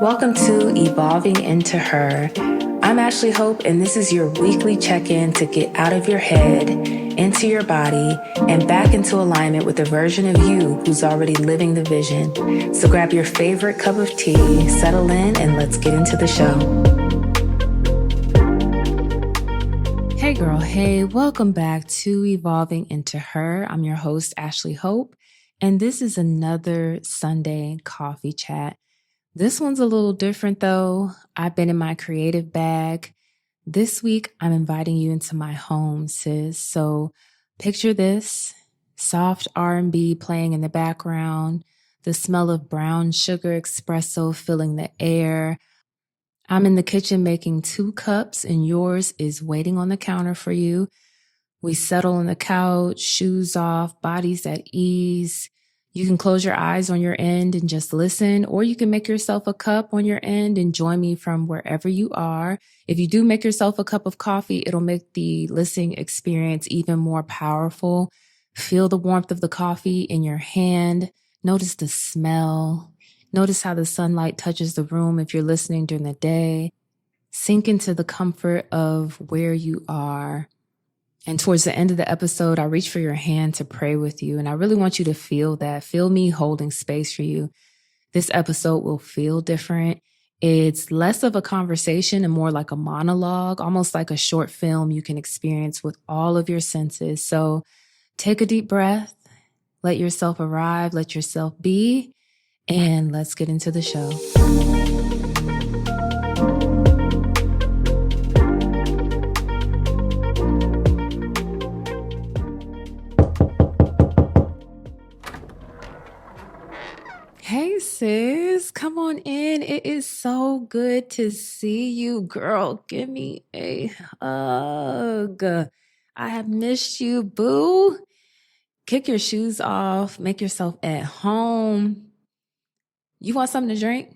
Welcome to Evolving Into Her. I'm Ashley Hope, and this is your weekly check-in to get out of your head, into your body, and back into alignment with the version of you who's already living the vision. So grab your favorite cup of tea, settle in, and let's get into the show. Hey girl, hey, welcome back to Evolving Into Her. I'm your host, Ashley Hope, and this is another Sunday coffee chat. This one's a little different though. I've been in my creative bag. This week, I'm inviting you into my home, sis. So picture this, soft R&B playing in the background, the smell of brown sugar espresso filling the air. I'm in the kitchen making 2 cups and yours is waiting on the counter for you. We settle on the couch, shoes off, bodies at ease. You can close your eyes on your end and just listen, or you can make yourself a cup on your end and join me from wherever you are. If you do make yourself a cup of coffee, it'll make the listening experience even more powerful. Feel the warmth of the coffee in your hand. Notice the smell. Notice how the sunlight touches the room if you're listening during the day. Sink into the comfort of where you are. And towards the end of the episode, I reach for your hand to pray with you. And I really want you to feel that. Feel me holding space for you. This episode will feel different. It's less of a conversation and more like a monologue, almost like a short film you can experience with all of your senses. So take a deep breath, let yourself arrive, let yourself be, and let's get into the show. Hey sis, come on in. It is so good to see you, girl. Give me a hug. I have missed you, boo. Kick your shoes off. Make yourself at home. You want something to drink?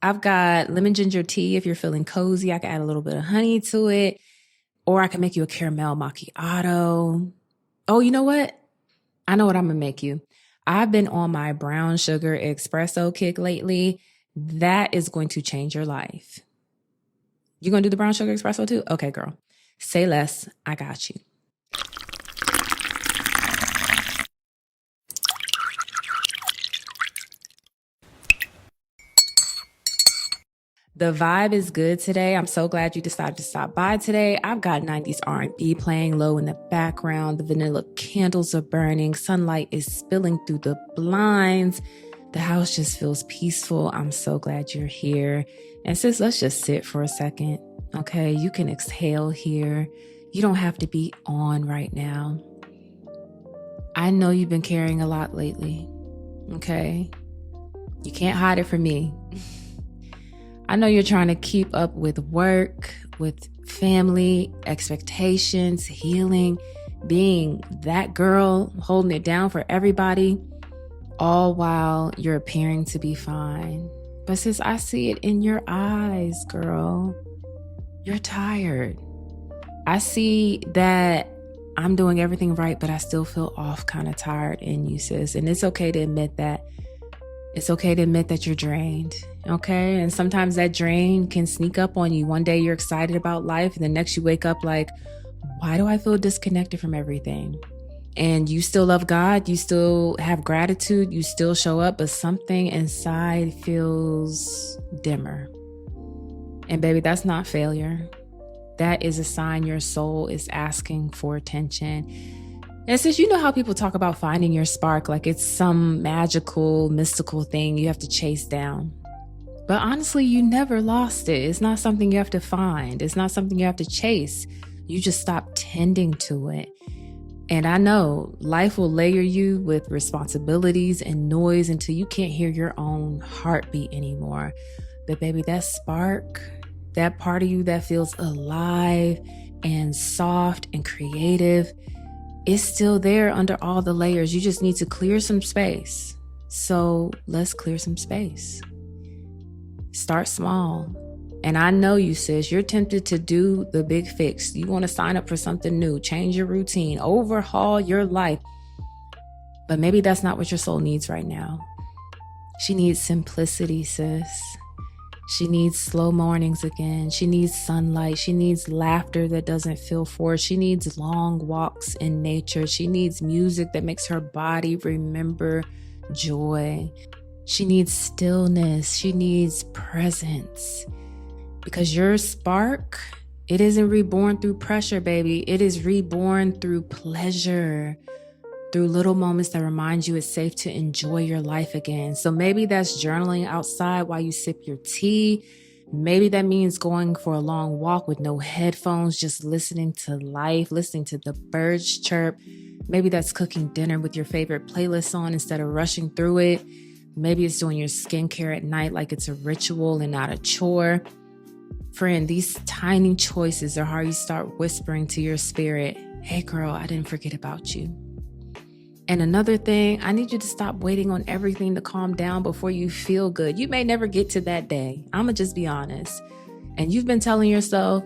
I've got lemon ginger tea if you're feeling cozy. I can add a little bit of honey to it. Or I can make you a caramel macchiato. Oh, you know what? I know what I'm going to make you. I've been on my brown sugar espresso kick lately. That is going to change your life. You going to do the brown sugar espresso too? Okay, girl. Say less. I got you. The vibe is good today. I'm so glad you decided to stop by today. I've got 90s R&B playing low in the background. The vanilla candles are burning. Sunlight is spilling through the blinds. The house just feels peaceful. I'm so glad you're here. And sis, let's just sit for a second. Okay, you can exhale here. You don't have to be on right now. I know you've been carrying a lot lately. Okay, you can't hide it from me. I know you're trying to keep up with work, with family, expectations, healing, being that girl, holding it down for everybody, all while you're appearing to be fine. But sis, I see it in your eyes, girl. You're tired. I see that I'm doing everything right, but I still feel off, kind of tired in you, sis. And it's okay to admit that. It's okay to admit that you're drained, okay? And sometimes that drain can sneak up on you. One day you're excited about life, and the next you wake up like, why do I feel disconnected from everything? And you still love God, you still have gratitude, you still show up, but something inside feels dimmer. And baby, that's not failure. That is a sign your soul is asking for attention. And since you know how people talk about finding your spark, like it's some magical, mystical thing you have to chase down. But honestly, you never lost it. It's not something you have to find. It's not something you have to chase. You just stop tending to it. And I know life will layer you with responsibilities and noise until you can't hear your own heartbeat anymore. But baby, that spark, that part of you that feels alive and soft and creative, it's still there under all the layers. You just need to clear some space. So let's clear some space. Start small. And I know you, sis, you're tempted to do the big fix. You want to sign up for something new, change your routine, overhaul your life. But maybe that's not what your soul needs right now. She needs simplicity, sis. She needs slow mornings again. She needs sunlight. She needs laughter that doesn't feel forced. She needs long walks in nature. She needs music that makes her body remember joy. She needs stillness. She needs presence. Because your spark, it isn't reborn through pressure, baby. It is reborn through pleasure, through little moments that remind you it's safe to enjoy your life again. So maybe that's journaling outside while you sip your tea. Maybe that means going for a long walk with no headphones, just listening to life, listening to the birds chirp. Maybe that's cooking dinner with your favorite playlist on instead of rushing through it. Maybe it's doing your skincare at night like it's a ritual and not a chore. Friend, these tiny choices are how you start whispering to your spirit, hey girl, I didn't forget about you. And another thing, I need you to stop waiting on everything to calm down before you feel good. You may never get to that day. I'ma just be honest. And you've been telling yourself,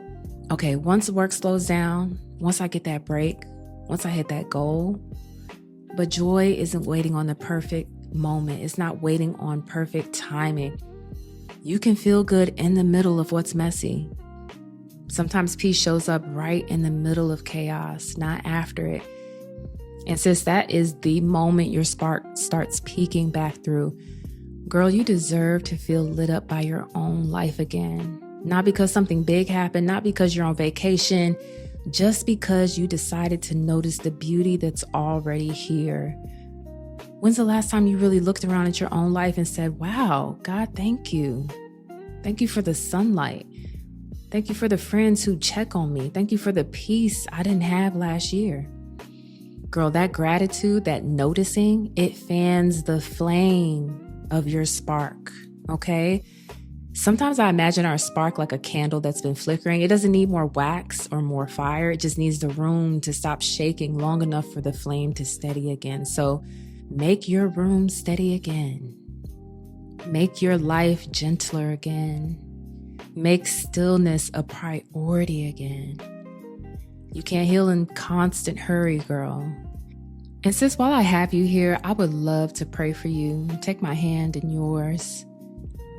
okay, once work slows down, once I get that break, once I hit that goal. But joy isn't waiting on the perfect moment. It's not waiting on perfect timing. You can feel good in the middle of what's messy. Sometimes peace shows up right in the middle of chaos, not after it. And sis, that is the moment your spark starts peeking back through. Girl, you deserve to feel lit up by your own life again. Not because something big happened, not because you're on vacation, just because you decided to notice the beauty that's already here. When's the last time you really looked around at your own life and said, wow, God, thank you. Thank you for the sunlight. Thank you for the friends who check on me. Thank you for the peace I didn't have last year. Girl, that gratitude, that noticing, it fans the flame of your spark, okay? Sometimes I imagine our spark like a candle that's been flickering. It doesn't need more wax or more fire. It just needs the room to stop shaking long enough for the flame to steady again. So make your room steady again. Make your life gentler again. Make stillness a priority again. You can't heal in constant hurry, girl. And sis, while I have you here, I would love to pray for you. Take my hand in yours.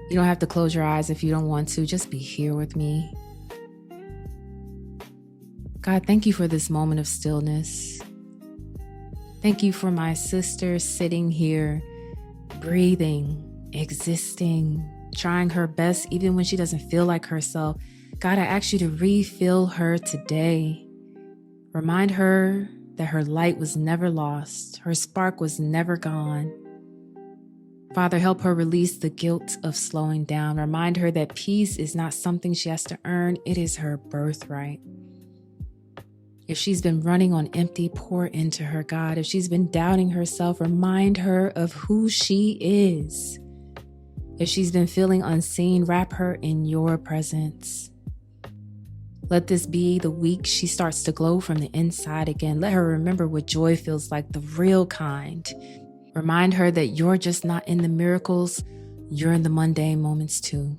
You don't have to close your eyes if you don't want to. Just be here with me. God, thank you for this moment of stillness. Thank you for my sister sitting here, breathing, existing, trying her best even when she doesn't feel like herself. God, I ask you to refill her today. Remind her that her light was never lost. Her spark was never gone. Father, help her release the guilt of slowing down. Remind her that peace is not something she has to earn. It is her birthright. If she's been running on empty, pour into her, God. If she's been doubting herself, remind her of who she is. If she's been feeling unseen, wrap her in your presence. Let this be the week she starts to glow from the inside again. Let her remember what joy feels like, the real kind. Remind her that you're just not in the miracles, you're in the mundane moments too.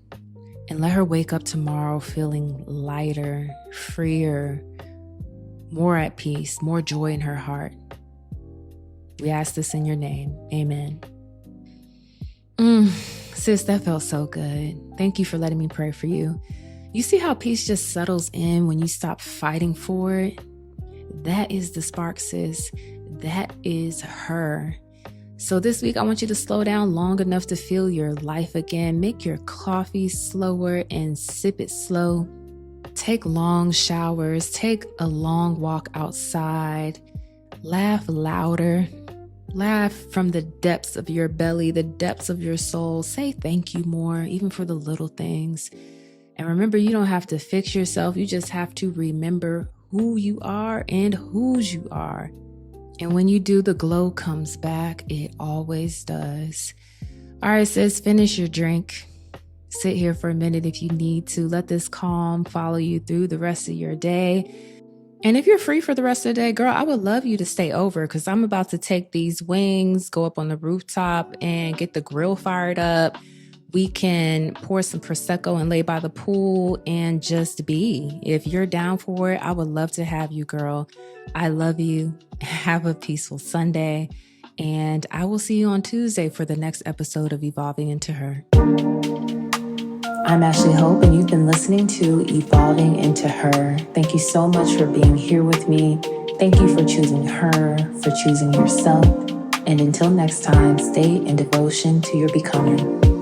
And let her wake up tomorrow feeling lighter, freer, more at peace, more joy in her heart. We ask this in your name. Amen. Sis, that felt so good. Thank you for letting me pray for you. You see how peace just settles in when you stop fighting for it? That is the spark, sis. That is her. So this week, I want you to slow down long enough to feel your life again. Make your coffee slower and sip it slow. Take long showers. Take a long walk outside. Laugh louder. Laugh from the depths of your belly, the depths of your soul. Say thank you more, even for the little things. And remember, you don't have to fix yourself. You just have to remember who you are and whose you are. And when you do, the glow comes back. It always does. All right, sis, finish your drink. Sit here for a minute if you need to. Let this calm follow you through the rest of your day. And if you're free for the rest of the day, girl, I would love you to stay over because I'm about to take these wings, go up on the rooftop and get the grill fired up. We can pour some Prosecco and lay by the pool and just be. If you're down for it, I would love to have you, girl. I love you. Have a peaceful Sunday. And I will see you on Tuesday for the next episode of Evolving into Her. I'm Ashley Hope, and you've been listening to Evolving into Her. Thank you so much for being here with me. Thank you for choosing her, for choosing yourself. And until next time, stay in devotion to your becoming.